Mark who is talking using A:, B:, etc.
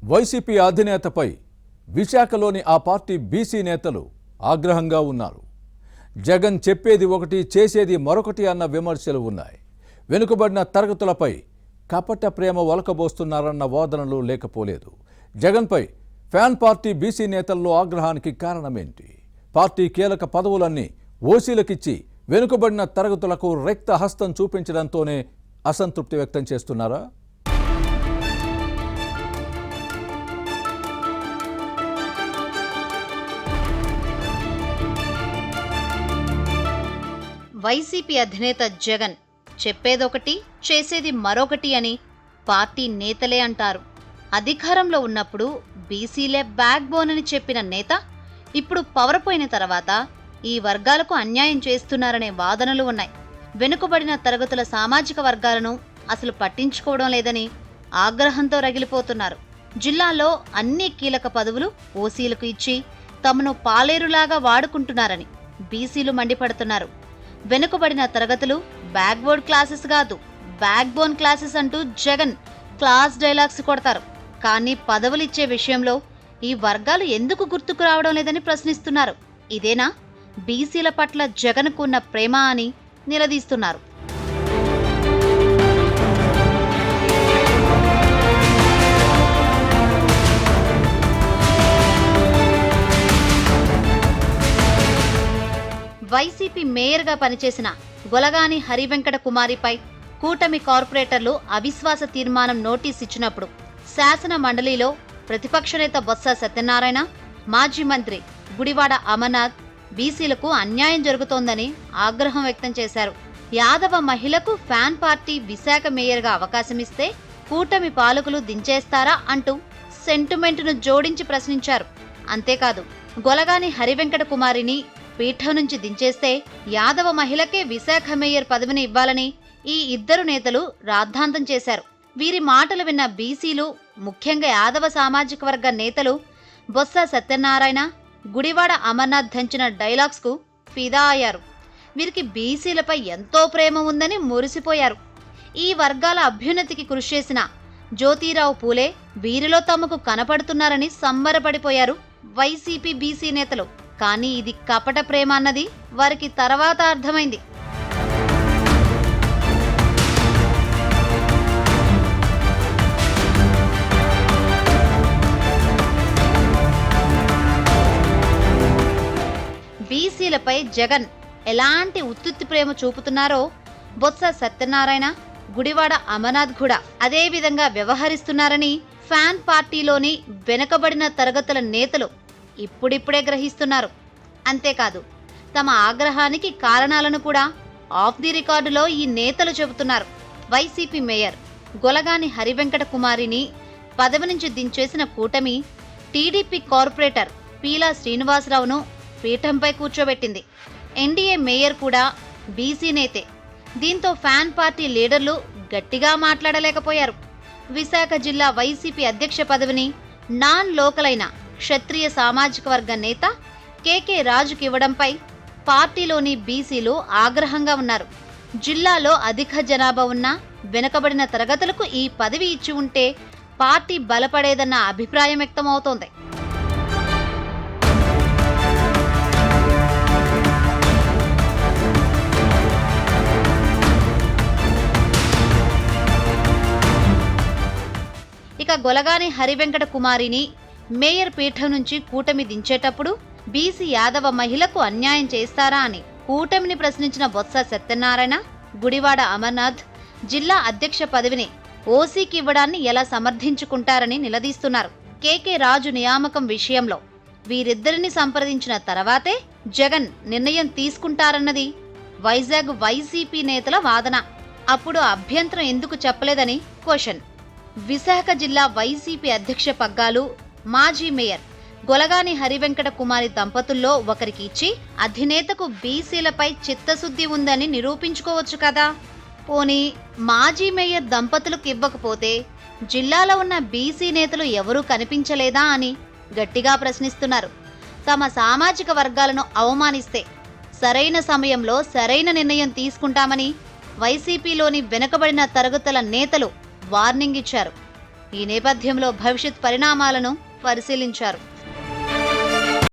A: YCP అధినేతపై విశాఖలోని ఆ party BC నేతలు ఆగ్రహంగా ఉన్నారు. జగన్ చెప్పేది ఒకటి చేసేది మరొకటి అన్న విమర్శలు ఉన్నాయి. వెనుకబడిన తరగతులపై కపట ప్రేమ ఒలకబోస్తున్నారన్న వాదనలు లేకపోలేదు. జగన్పై ఫ్యాన్ పార్టీ బీసీ నేతల్లో ఆగ్రహానికి కారణమేంటి? పార్టీ కీలక పదవులన్నీ ఓసీలకిచ్చి వెనుకబడిన తరగతులకు రిక్త హస్తం చూపించడంతోనే అసంతృప్తి వ్యక్తం చేస్తున్నారా?
B: వైసీపీ అధినేత జగన్ చెప్పేదొకటి చేసేది మరొకటి అని పార్టీ నేతలే అంటారు. అధికారంలో ఉన్నప్పుడు బీసీలే బ్యాక్ బోన్ అని చెప్పిన నేత ఇప్పుడు పవర్ పోయిన తర్వాత ఈ వర్గాలకు అన్యాయం చేస్తున్నారనే వాదనలు ఉన్నాయి. వెనుకబడిన తరగతుల సామాజిక వర్గాలను అసలు పట్టించుకోవడం లేదని ఆగ్రహంతో రగిలిపోతున్నారు. జిల్లాలో అన్ని కీలక పదవులు ఓసీలకు ఇచ్చి తమను పాలేరులాగా వాడుకుంటున్నారని బీసీలు మండిపడుతున్నారు. వెనుకబడిన తరగతులు బ్యాక్వర్డ్ క్లాసెస్ కాదు, బ్యాక్ బోన్ క్లాసెస్ అంటూ జగన్ క్లాస్ డైలాగ్స్ కొడతారు. కానీ పదవులిచ్చే విషయంలో ఈ వర్గాలు ఎందుకు గుర్తుకు రావడం లేదని ప్రశ్నిస్తున్నారు. ఇదేనా బీసీల పట్ల జగన్కు ఉన్న ప్రేమ అని నిలదీస్తున్నారు. వైసీపీ మేయర్గా పనిచేసిన గొలగాని హరివెంకట కుమారిపై కూటమి కార్పొరేటర్లు అవిశ్వాస తీర్మానం నోటీస్ ఇచ్చినప్పుడు శాసన మండలిలో ప్రతిపక్ష నేత బొత్స సత్యనారాయణ, మాజీ మంత్రి గుడివాడ అమర్నాథ్ బీసీలకు అన్యాయం జరుగుతోందని ఆగ్రహం వ్యక్తం చేశారు. యాదవ మహిళకు ఫ్యాన్ పార్టీ విశాఖ మేయర్గా అవకాశమిస్తే కూటమి పాలకులు దించేస్తారా అంటూ సెంటిమెంటును జోడించి ప్రశ్నించారు. అంతేకాదు, గొలగాని హరివెంకట కుమారిని పీఠం నుంచి దించేస్తే యాదవ మహిళకే విశాఖ మేయర్ పదవిని ఇవ్వాలని ఈ ఇద్దరు నేతలు రాద్ధాంతం చేశారు. వీరి మాటలు విన్న బీసీలు, ముఖ్యంగా యాదవ సామాజిక వర్గ నేతలు బొత్స సత్యనారాయణ, గుడివాడ అమర్నాథ్ దంచిన డైలాగ్స్ కు ఫిదా అయ్యారు. వీరికి బీసీలపై ఎంతో ప్రేమ ఉందని మురిసిపోయారు. ఈ వర్గాల అభ్యున్నతికి కృషి చేసిన జ్యోతిరావు పూలే వీరిలో తమకు కనపడుతున్నారని సంబరపడిపోయారు వైసీపీ బీసీ నేతలు. కానీ ఇది కపట ప్రేమ అన్నది వారికి తర్వాత అర్థమైంది. బీసీలపై జగన్ ఎలాంటి ఉత్తుత్తి ప్రేమ చూపుతున్నారో బొత్స సత్యనారాయణ, గుడివాడ అమర్నాథ్ కూడా అదే విధంగా వ్యవహరిస్తున్నారని ఫ్యాన్ పార్టీలోని వెనుకబడిన తరగతుల నేతలు ఇప్పుడిప్పుడే గ్రహిస్తున్నారు. అంతేకాదు, తమ ఆగ్రహానికి కారణాలను కూడా ఆఫ్ ది రికార్డులో ఈ నేతలు చెబుతున్నారు. వైసీపీ మేయర్ గొలగాని హరివెంకట కుమారిని పదవి నుంచి దించేసిన కూటమి టీడీపీ కార్పొరేటర్ పీలా శ్రీనివాసరావును పీఠంపై కూర్చోబెట్టింది. ఎన్డీఏ మేయర్ కూడా బీసీ నేతే. దీంతో ఫ్యాన్ పార్టీ లీడర్లు గట్టిగా మాట్లాడలేకపోయారు. విశాఖ జిల్లా వైసీపీ అధ్యక్ష పదవిని నాన్ లోకల్ అయిన క్షత్రియ సామాజిక వర్గ నేత కేకే రాజుకి ఇవ్వడంపై పార్టీలోని బీసీలు ఆగ్రహంగా ఉన్నారు. జిల్లాలో అధిక జనాభా ఉన్న వెనుకబడిన తరగతులకు ఈ పదవి ఇచ్చి ఉంటే పార్టీ బలపడేదన్న అభిప్రాయం వ్యక్తమవుతోంది. ఇక గొలగాని హరివెంకట కుమారిని మేయర్ పీఠం నుంచి కూటమి దించేటప్పుడు బీసీ యాదవ మహిళకు అన్యాయం చేస్తారా అని కూటమిని ప్రశ్నించిన బొత్స సత్యనారాయణ, గుడివాడ అమర్నాథ్ జిల్లా అధ్యక్ష పదవిని ఓసీకి ఇవ్వడాన్ని ఎలా సమర్థించుకుంటారని నిలదీస్తున్నారు. కేకే రాజు నియామకం విషయంలో వీరిద్దరిని సంప్రదించిన తర్వాతే జగన్ నిర్ణయం తీసుకుంటారన్నది వైజాగ్ వైసీపీ నేతల వాదన. అప్పుడు అభ్యంతరం ఎందుకు చెప్పలేదని క్వశ్చన్. విశాఖ జిల్లా వైసీపీ అధ్యక్ష పగ్గాలు మాజీ మేయర్ గొలగాని హరివెంకట కుమారి దంపతుల్లో ఒకరికి ఇచ్చి అధినేతకు బీసీలపై చిత్తశుద్ధి ఉందని నిరూపించుకోవచ్చు కదా. పోనీ మాజీ మేయర్ దంపతులకు ఇవ్వకపోతే జిల్లాలో ఉన్న బీసీ నేతలు ఎవరూ కనిపించలేదా అని గట్టిగా ప్రశ్నిస్తున్నారు. తమ సామాజిక వర్గాలను అవమానిస్తే సరైన సమయంలో సరైన నిర్ణయం తీసుకుంటామని వైసీపీలోని వెనుకబడిన తరగతుల నేతలు వార్నింగ్ ఇచ్చారు. ఈ నేపథ్యంలో భవిష్యత్ పరిణామాలను పరిశీలించారు.